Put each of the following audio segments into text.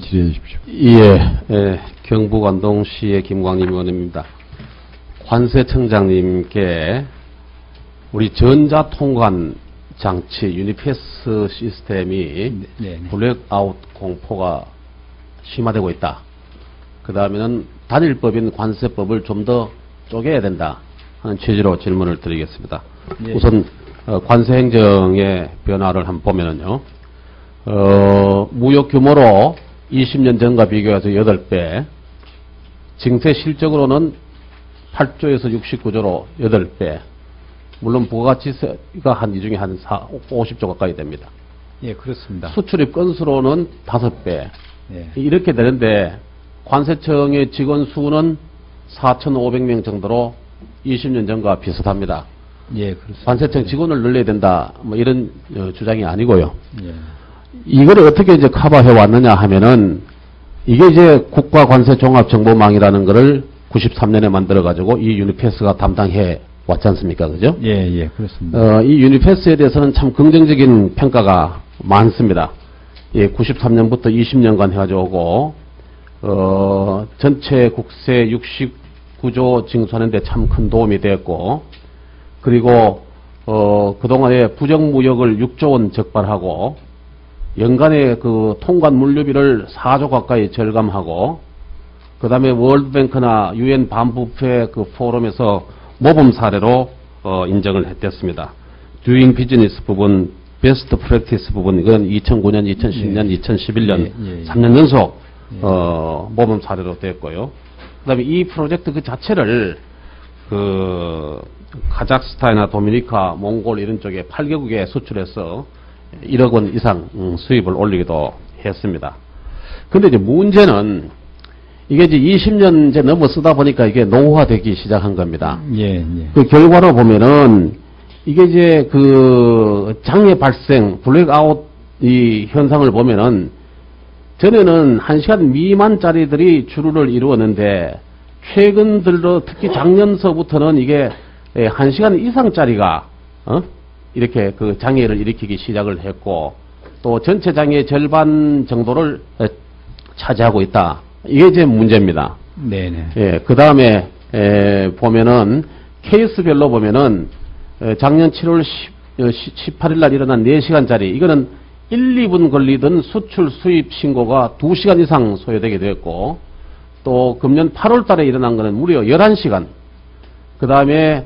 질의해 주십시오. 예, 경북 안동시의 김광림 의원입니다. 관세청장님께 우리 전자통관 장치 유니패스 시스템이 블랙아웃 공포가 심화되고 있다. 그 다음에는 단일법인 관세법을 좀 더 쪼개야 된다 하는 취지로 질문을 드리겠습니다. 우선 관세행정의 변화를 한번 보면은요, 무역 규모로 20년 전과 비교해서 8배, 징세 실적으로는 8조에서 69조로 8배, 물론 부가가치세가 이 중에 한 50조 가까이 됩니다. 예, 그렇습니다. 수출입 건수로는 5배. 예. 이렇게 되는데 관세청의 직원 수는 4,500명 정도로 20년 전과 비슷합니다. 예, 그렇습니다. 관세청 직원을 늘려야 된다, 뭐 이런 주장이 아니고요. 예. 이걸 어떻게 이제 커버해 왔느냐 하면은, 이게 이제 국가관세종합정보망이라는 거를 93년에 만들어가지고 이 유니패스가 담당해 왔지 않습니까? 그죠? 예, 예, 그렇습니다. 이 유니패스에 대해서는 참 긍정적인 평가가 많습니다. 예, 93년부터 20년간 해가지고, 전체 국세 69조 징수하는데 참 큰 도움이 되었고, 그리고, 그동안에 부정무역을 6조 원 적발하고, 연간의 그 통관 물류비를 4조 가까이 절감하고, 그 다음에 월드뱅크나 UN 반부패 그 포럼에서 모범 사례로 인정을 했댔습니다. Doing Business 부분, Best Practice 부분, 이건 2009년, 2010년, 예. 2011년 예. 3년 연속 모범 사례로 됐고요. 그 다음에 이 프로젝트 그 자체를 그 카자흐스탄이나 도미니카, 몽골 이런 쪽에 8개국에 수출해서 1억 원 이상 수입을 올리기도 했습니다. 근데 이제 문제는 이게 이제 20년 이제 넘어 쓰다 보니까 이게 노후화되기 시작한 겁니다. 예, 예. 그 결과로 보면은 이게 이제 그 장애 발생, 블랙아웃 이 현상을 보면은 전에는 1시간 미만짜리들이 주류를 이루었는데 최근 들어 특히 작년서부터는 이게 1시간 이상짜리가 이렇게 그 장애를 일으키기 시작을 했고, 또 전체 장애의 절반 정도를 차지하고 있다. 이게 이제 문제입니다. 네네. 예, 그 다음에 보면은 케이스별로 보면은 작년 7월 18일 날 일어난 4시간짜리, 이거는 1, 2분 걸리던 수출 수입 신고가 2시간 이상 소요되게 되었고, 또 금년 8월 달에 일어난 거는 무려 11시간, 그 다음에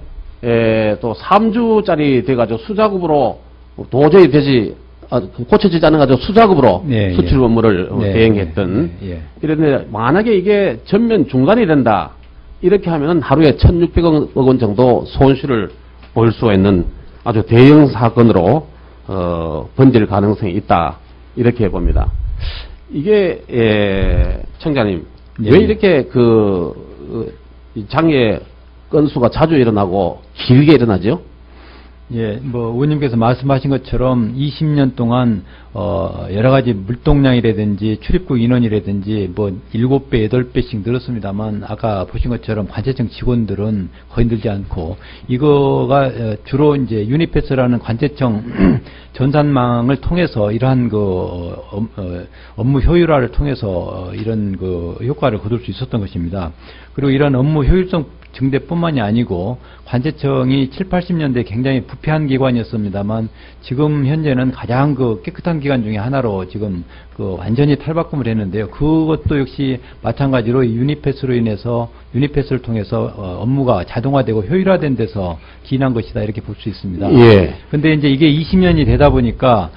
또 3주짜리 돼가지고 수작업으로 도저히 고쳐지지 않아가지고 수작업으로 예, 수출 업무를 예. 대행했던, 예. 이런데 만약에 이게 전면 중단이 된다, 이렇게 하면 하루에 1,600억 원 정도 손실을 볼 수가 있는 아주 대형 사건으로 번질 가능성이 있다, 이렇게 봅니다. 이게 청장님, 예. 왜 이렇게 장애 건수가 자주 일어나고 길게 일어나죠? 예, 뭐 의원님께서 말씀하신 것처럼 20년 동안 여러 가지 물동량이라든지 출입국 인원이라든지 뭐 7배, 8배씩 늘었습니다만, 아까 보신 것처럼 관세청 직원들은 거의 늘지 않고, 이거가 주로 이제 유니패스라는 관세청 전산망을 통해서 이러한 업무 효율화를 통해서 이런 효과를 거둘 수 있었던 것입니다. 그리고 이런 업무 효율성 증대뿐만이 아니고 관세청이 7, 80년대에 굉장히 부패한 기관이었습니다만, 지금 현재는 가장 깨끗한 기관 중에 하나로 지금 완전히 탈바꿈을 했는데요. 그것도 역시 마찬가지로 유니패스로 인해서, 유니패스를 통해서 업무가 자동화되고 효율화된 데서 기인한 것이다, 이렇게 볼 수 있습니다. 예. 근데 이제 이게 20년이 되다 보니까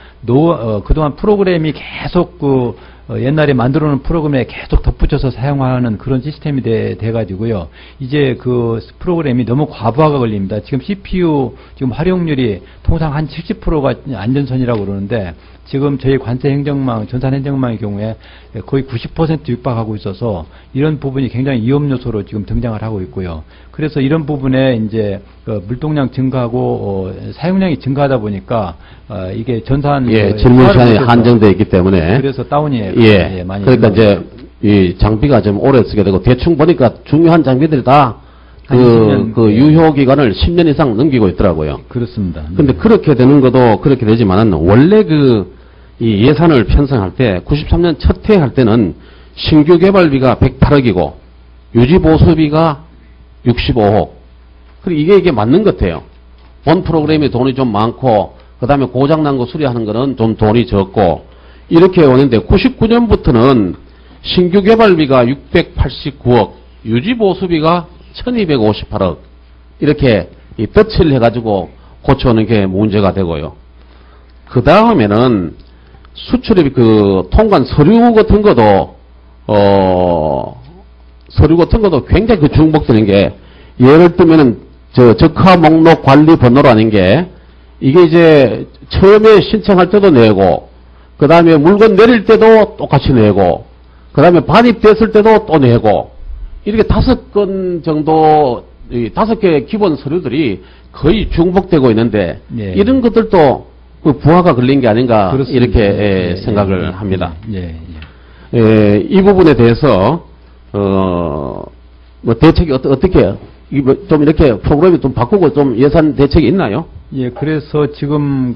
그동안 프로그램이 계속 옛날에 만들어 놓은 프로그램에 계속 덧붙여서 사용하는 그런 시스템이 돼가지고요. 이제 그 프로그램이 너무 과부하가 걸립니다. 지금 CPU 지금 활용률이 통상 한 70%가 안전선이라고 그러는데, 지금 저희 관세행정망, 전산행정망의 경우에 거의 90% 육박하고 있어서 이런 부분이 굉장히 위험 요소로 지금 등장을 하고 있고요. 그래서 이런 부분에 이제 물동량 증가하고 사용량이 증가하다 보니까 이게 전산 질문 시간이 한정되어 있기 때문에 그래서 다운이 많이 그러니까 이제 이 장비가 좀 오래 쓰게 되고, 대충 보니까 중요한 장비들이 다 유효 기간을 10년 이상 넘기고 있더라고요. 그렇습니다. 근데 그렇게 되는 것도 그렇게 되지만은, 원래 이 예산을 편성할 때 93년 첫 해 할 때는 신규 개발비가 108억이고 유지보수비가 65억. 그리고 이게 맞는 것 같아요. 본 프로그램에 돈이 좀 많고 그 다음에 고장난 거 수리하는 거는 좀 돈이 적고 이렇게 오는데 99년부터는 신규 개발비가 689억, 유지보수비가 1258억 이렇게 이 덧칠 해가지고 고쳐오는 게 문제가 되고요. 그 다음에는 수출입 그 통관 서류 같은 것도 굉장히 그 중복되는 게 예를 들면은 적화 목록 관리 번호라는 게 이게 이제 처음에 신청할 때도 내고 그 다음에 물건 내릴 때도 똑같이 내고 그 다음에 반입됐을 때도 또 내고 이렇게 5건 정도 5개 기본 서류들이 거의 중복되고 있는데 예. 이런 것들도 그 부하가 걸린 게 아닌가 그렇습니다. 이렇게 생각을 합니다. 예. 이 부분에 대해서 뭐 대책이 어떻게 좀 이렇게 프로그램이 좀 바꾸고 좀 예산 대책이 있나요? 예, 그래서 지금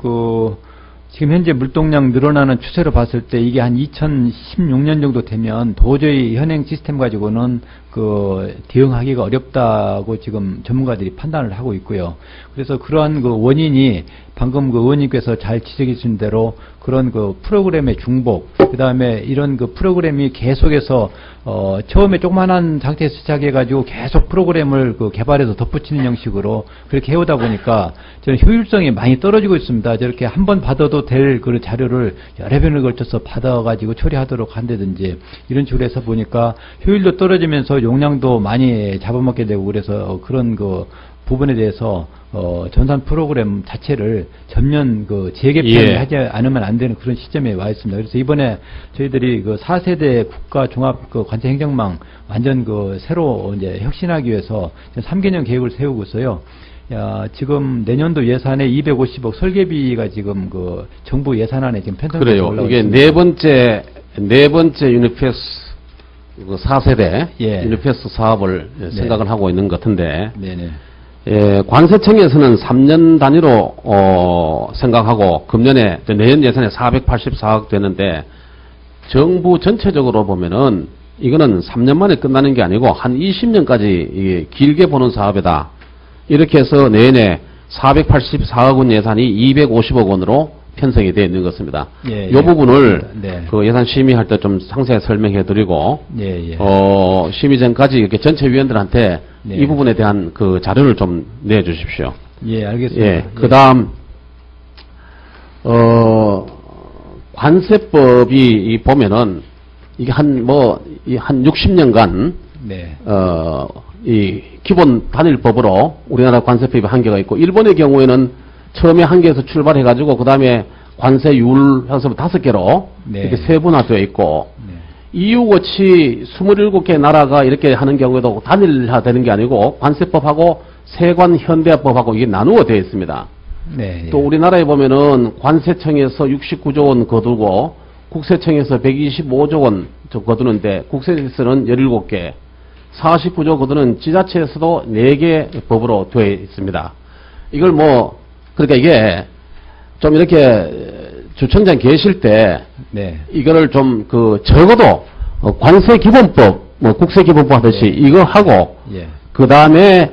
지금 현재 물동량 늘어나는 추세로 봤을 때 이게 한 2016년 정도 되면 도저히 현행 시스템 가지고는 대응하기가 어렵다고 지금 전문가들이 판단을 하고 있고요. 그래서 그러한 원인이 방금 의원님께서 잘 지적해 주신 대로 그런 프로그램의 중복, 그 다음에 이런 프로그램이 계속해서 처음에 조그만한 상태에서 시작해가지고 계속 프로그램을 개발해서 덧붙이는 형식으로 그렇게 해오다 보니까 저는 효율성이 많이 떨어지고 있습니다. 저렇게 한 번 받아도 될 그 자료를 여러 번을 걸쳐서 받아가지고 처리하도록 한다든지 이런 식으로 해서 보니까 효율도 떨어지면서 용량도 많이 잡아먹게 되고 그래서 그런 부분에 대해서 전산 프로그램 자체를 전면 재개편을 하지 않으면 안 되는 그런 시점에 와 있습니다. 그래서 이번에 저희들이 4세대 국가 종합 관세 행정망 완전 새로 이제 혁신하기 위해서 3개년 계획을 세우고 있어요. 지금 내년도 예산에 250억 설계비가 지금 정부 예산안에 지금 편성돼서 그래요. 올라오고 이게 있습니다. 네 번째 유니패스 4세대 예. 유니패스 사업을 생각을 하고 있는 것 같은데 네네. 관세청에서는 3년 단위로 생각하고 금년에 내년 예산에 484억 되는데 정부 전체적으로 보면은 이거는 3년 만에 끝나는 게 아니고 한 20년까지 길게 보는 사업이다. 이렇게 해서 내년에 484억 원 예산이 250억 원으로 편성이 되어 있는 것입니다. 예, 이 부분을 네. 예산 심의할 때 좀 상세히 설명해 드리고 예. 심의 전까지 이렇게 전체 위원들한테 네. 이 부분에 대한 자료를 좀 내 주십시오. 예, 알겠습니다. 예. 그다음 관세법이 보면은 이게 한 60년간 네. 이 기본 단일법으로 우리나라 관세법이 한계가 있고 일본의 경우에는 처음에 한계에서 출발해 가지고 그다음에 관세율 해서 5개로 네. 이렇게 세분화되어 있고 네. EU같이 27개 나라가 이렇게 하는 경우에도 단일화되는 게 아니고 관세법하고 세관 현대화법하고 이게 나누어 되어 있습니다. 네. 또 우리나라에 보면은 관세청에서 69조 원 거두고 국세청에서 125조 원 거두는데 국세청에서는 17개 49조 거두는 지자체에서도 4개 법으로 되어 있습니다. 이걸 그러니까 이게 좀 이렇게 주청장 계실 때 네. 이거를 좀 적어도 관세기본법 국세기본법 하듯이 이거 하고 예. 그 다음에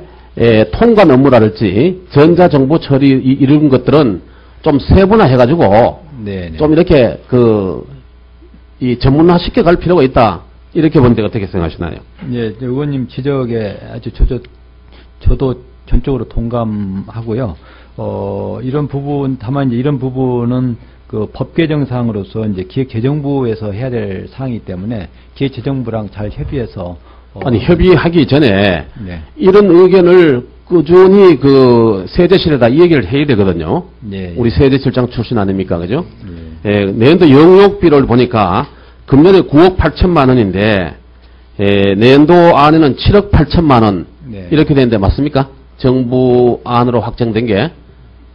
통관 업무랄지 전자정보 처리 이런 것들은 좀 세분화 해가지고 네. 좀 이렇게 이 전문화 시켜 갈 필요가 있다. 이렇게 보는데 어떻게 생각하시나요? 예, 의원님 지적에 아주 저도 전적으로 동감하고요. 이런 부분, 다만 이제 이런 부분은 법 개정사항으로서 이제 기획재정부에서 해야 될 사항이기 때문에 기획재정부랑 잘 협의해서 아니 협의하기 전에 네. 이런 의견을 꾸준히 세제실에다 이 얘기를 해야 되거든요. 네. 우리 세제실장 출신 아닙니까, 그죠? 네. 내년도 영역비를 보니까 금년에 9억 8천만 원인데 내년도 안에는 7억 8천만 원 네. 이렇게 되는데 맞습니까? 정부 안으로 확정된 게.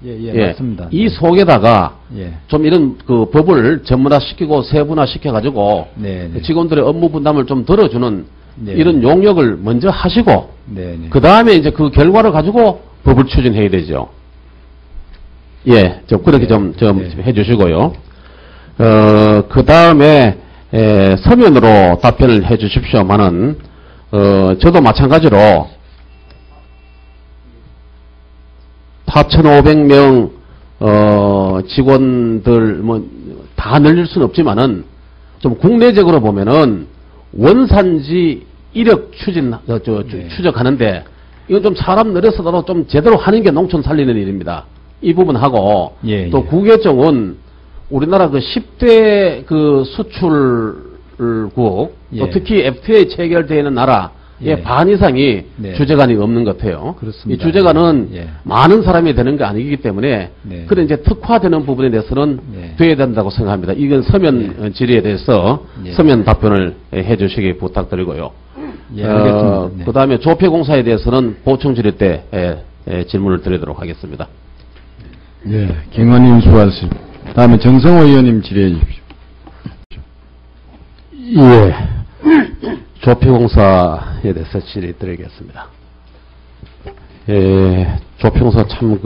예, 맞습니다. 이 속에다가 예. 좀 이런 법을 전문화시키고 세분화시켜가지고 네. 직원들의 업무 분담을 좀 덜어주는 네. 이런 용역을 먼저 하시고 네. 그 다음에 이제 그 결과를 가지고 법을 추진해야 되죠. 예, 그렇게 네. 좀 네. 해주시고요. 그 다음에 서면으로 답변을 해 주십시오만은, 저도 마찬가지로 4,500명, 직원들, 다 늘릴 수는 없지만은, 좀 국내적으로 보면은, 원산지 이력 추적하는데, 이건 좀 사람 늘려서도 좀 제대로 하는 게 농촌 살리는 일입니다. 이 부분하고, 예, 또 예. 국외적은 우리나라 그 10대 그 수출국, 예. 또 특히 FTA 체결되어 있는 나라의 예. 반 이상이 네. 주재관이 없는 것 같아요. 그렇습니다. 이 주재관은 예. 많은 사람이 되는 게 아니기 때문에 네. 그런 이제 특화되는 부분에 대해서는 네. 돼야 된다고 생각합니다. 이건 서면 질의에 대해서 예. 서면 답변을 해 주시기 부탁드리고요. 예, 알겠습니다. 네. 그 다음에 조폐공사에 대해서는 보충 질의 때 질문을 드리도록 하겠습니다. 네, 경관님 수고하셨습니다. 다음에 정성호 의원님 질의해 주십시오. 예. 조폐공사에 대해서 질의 드리겠습니다. 예, 조폐공사 참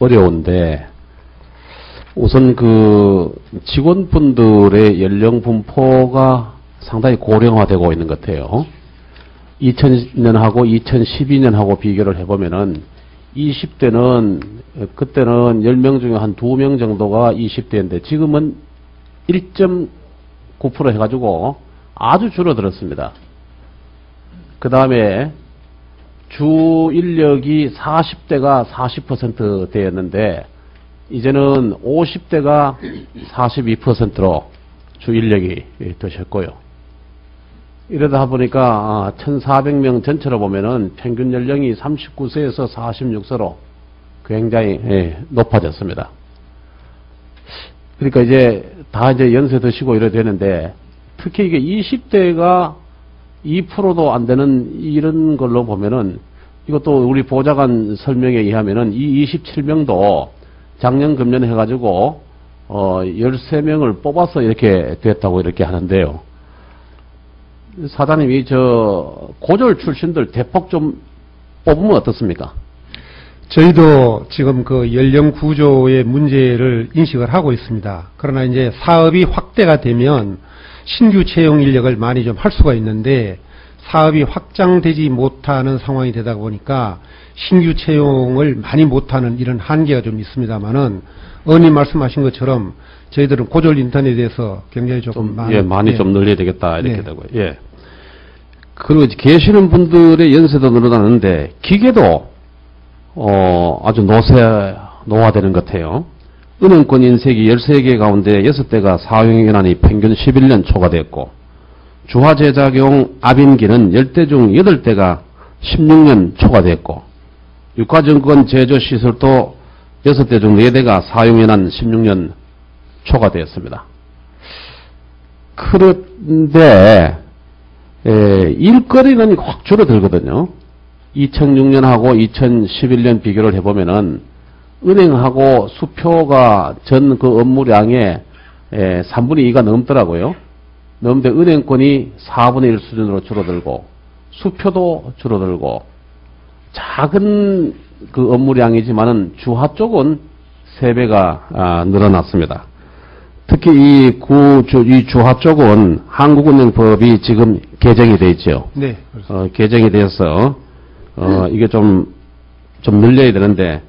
어려운데, 우선 직원분들의 연령 분포가 상당히 고령화되고 있는 것 같아요. 2000년하고 2012년하고 비교를 해보면은 20대는 그때는 10명 중에 한 2명 정도가 20대인데 지금은 1.9% 해가지고 아주 줄어들었습니다. 그 다음에 주 인력이 40대가 40% 되었는데 이제는 50대가 42%로 주 인력이 되셨고요. 이러다 보니까 1,400명 전체로 보면은 평균 연령이 39세에서 46세로 굉장히 높아졌습니다. 그러니까 이제 다 연세 드시고 이래 되는데 특히 이게 20대가 2%도 안 되는 이런 걸로 보면은 이것도 우리 보좌관 설명에 의하면은 이 27명도 작년 금년 해가지고 13명을 뽑아서 이렇게 됐다고 이렇게 하는데요. 사장님이 고졸 출신들 대폭 좀 뽑으면 어떻습니까? 저희도 지금 그 연령 구조의 문제를 인식을 하고 있습니다. 그러나 이제 사업이 확대가 되면 신규 채용 인력을 많이 좀 할 수가 있는데 사업이 확장되지 못하는 상황이 되다 보니까 신규 채용을 많이 못하는 이런 한계가 좀 있습니다만은 의원님 말씀하신 것처럼 저희들은 고졸 인턴에 대해서 굉장히 조금 많이 좀 늘려야 되겠다 이렇게 네. 되고요. 예. 그리고 계시는 분들의 연세도 늘어나는데 기계도 아주 노화되는 것 같아요. 은행권 인쇄기 13개 가운데 6대가 사용연한이 평균 11년 초과됐고 주화제작용 압인기는 10대 중 8대가 16년 초과됐고 유가증권 제조시설도 6대 중 4대가 사용연한 16년 초과되었습니다. 그런데 일거리는 확 줄어들거든요. 2006년하고 2011년 비교를 해보면은 은행하고 수표가 전 그 업무량의 3분의 2가 넘더라고요. 넘는데 은행권이 4분의 1 수준으로 줄어들고 수표도 줄어들고 작은 그 업무량이지만은 주화 쪽은 3배가 늘어났습니다. 특히 이 주화 쪽은 한국은행법이 지금 개정이 되어 있죠. 네. 개정이 되어서 이게 좀 늘려야 되는데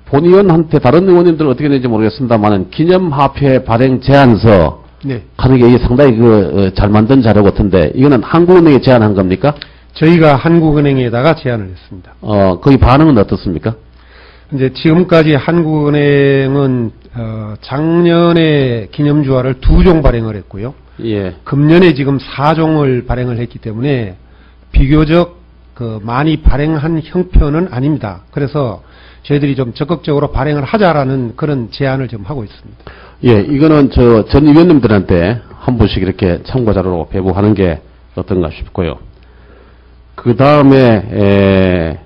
본 의원한테 다른 의원님들은 어떻게 되는지 모르겠습니다만은 기념화폐 발행 제안서 네. 하는 게 이게 상당히 잘 만든 자료 같은데 이거는 한국은행에 제안한 겁니까? 저희가 한국은행에다가 제안을 했습니다. 거기 반응은 어떻습니까? 이제 지금까지 한국은행은 작년에 기념주화를 2종 발행을 했고요. 예. 금년에 지금 4종을 발행을 했기 때문에 비교적 많이 발행한 형편은 아닙니다. 그래서 저희들이 좀 적극적으로 발행을 하자라는 그런 제안을 좀 하고 있습니다. 예, 이거는 전 의원님들한테 한 분씩 이렇게 참고자료로 배부하는 게 어떤가 싶고요. 그 다음에,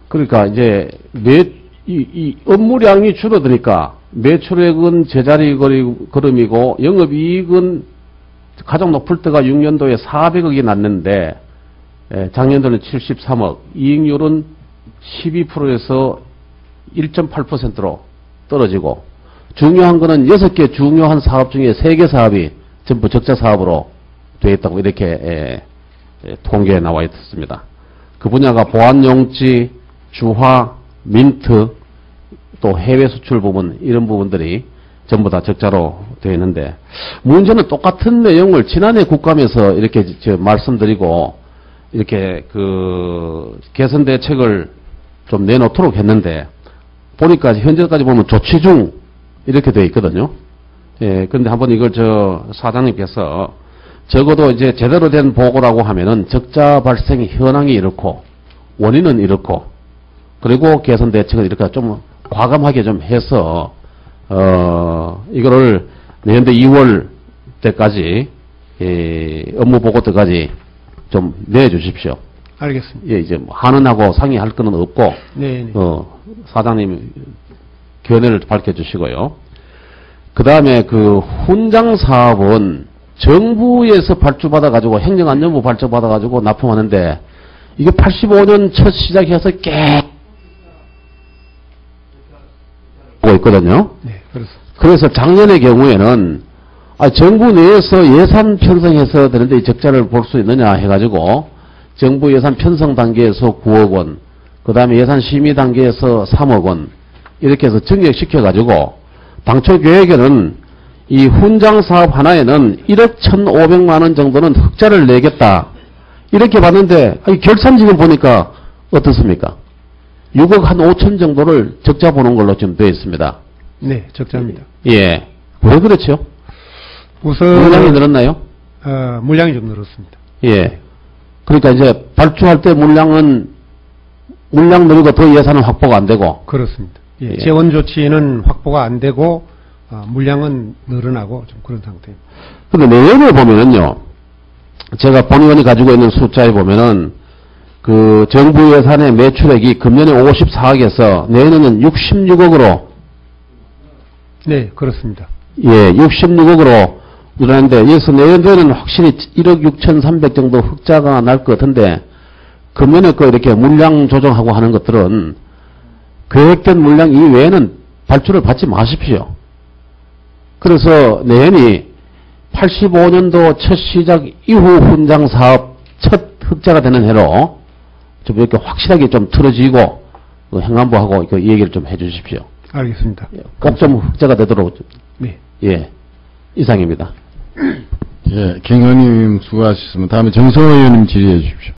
그러니까 이제 이 업무량이 줄어드니까 매출액은 제자리 걸음이고 영업이익은 가장 높을 때가 6년도에 400억이 났는데 작년도는 73억, 이익률은 12%에서 1.8%로 떨어지고 중요한 거는 6개 중요한 사업 중에 3개 사업이 전부 적자 사업으로 되어 있다고 이렇게 통계에 나와 있습니다. 그 분야가 보안용지, 주화, 민트, 또 해외 수출 부분 이런 부분들이 전부 다 적자로 되어 있는데 문제는 똑같은 내용을 지난해 국감에서 이렇게 말씀드리고 이렇게 그 개선 대책을 좀 내놓도록 했는데 보니까 현재까지 보면 조치 중 이렇게 되어 있거든요. 예, 근데 한번 이걸 사장님께서 적어도 이제 제대로 된 보고라고 하면은 적자 발생 현황이 이렇고 원인은 이렇고 그리고 개선 대책은 이렇게 좀 과감하게 좀 해서 이거를 내년도 2월 때까지 업무 보고 때까지 좀 내주십시오. 알겠습니다. 예, 이제 뭐 한은하고 상의할 거는 없고 네. 사장님 견해를 밝혀주시고요. 그 다음에 그 훈장 사업은 정부에서 발주받아가지고 행정안전부 발주받아가지고 납품하는데 이게 85년 첫 시작해서 계속 하고 있거든요. 네, 그렇습니다. 그래서 작년의 경우에는 정부 내에서 예산 편성해서 되는데 이 적자를 볼 수 있느냐 해가지고 정부 예산 편성 단계에서 9억 원, 그 다음에 예산 심의 단계에서 3억 원 이렇게 해서 증액시켜가지고 당초 계획에는 이 훈장 사업 하나에는 1억 1,500만 원 정도는 흑자를 내겠다 이렇게 봤는데 결산 지금 보니까 어떻습니까? 6억 한 5천 정도를 적자 보는 걸로 지금 되어 있습니다. 네, 적자입니다. 예. 왜 그렇죠? 우선 물량이 늘었나요? 물량이 좀 늘었습니다. 예. 그러니까 이제 발주할 때 물량 늘고 더 예산은 확보가 안 되고. 그렇습니다. 예, 예. 재원 조치는 확보가 안 되고 물량은 늘어나고 좀 그런 상태입니다. 근데 내년에 보면은요. 제가 본의원이 가지고 있는 숫자에 보면은 그 정부 예산의 매출액이 금년에 54억에서 내년에는 66억으로. 네, 그렇습니다. 예, 66억으로 늘어나는데 여기서 내년도에는 확실히 1억 6,300 정도 흑자가 날 것 같은데 금년에 이렇게 물량 조정하고 하는 것들은 계획된 물량 이외에는 발주를 받지 마십시오. 그래서 내년이 85년도 첫 시작 이후 훈장 사업 첫 흑자가 되는 해로 좀 이렇게 확실하게 좀 틀어지고 행안부하고 이 얘기를 좀 해주십시오. 알겠습니다. 꼭 좀 흑자가 되도록. 네. 예, 이상입니다. 예, 김 의원님 수고하셨습니다. 다음에 정성호 의원님 질의해 주십시오.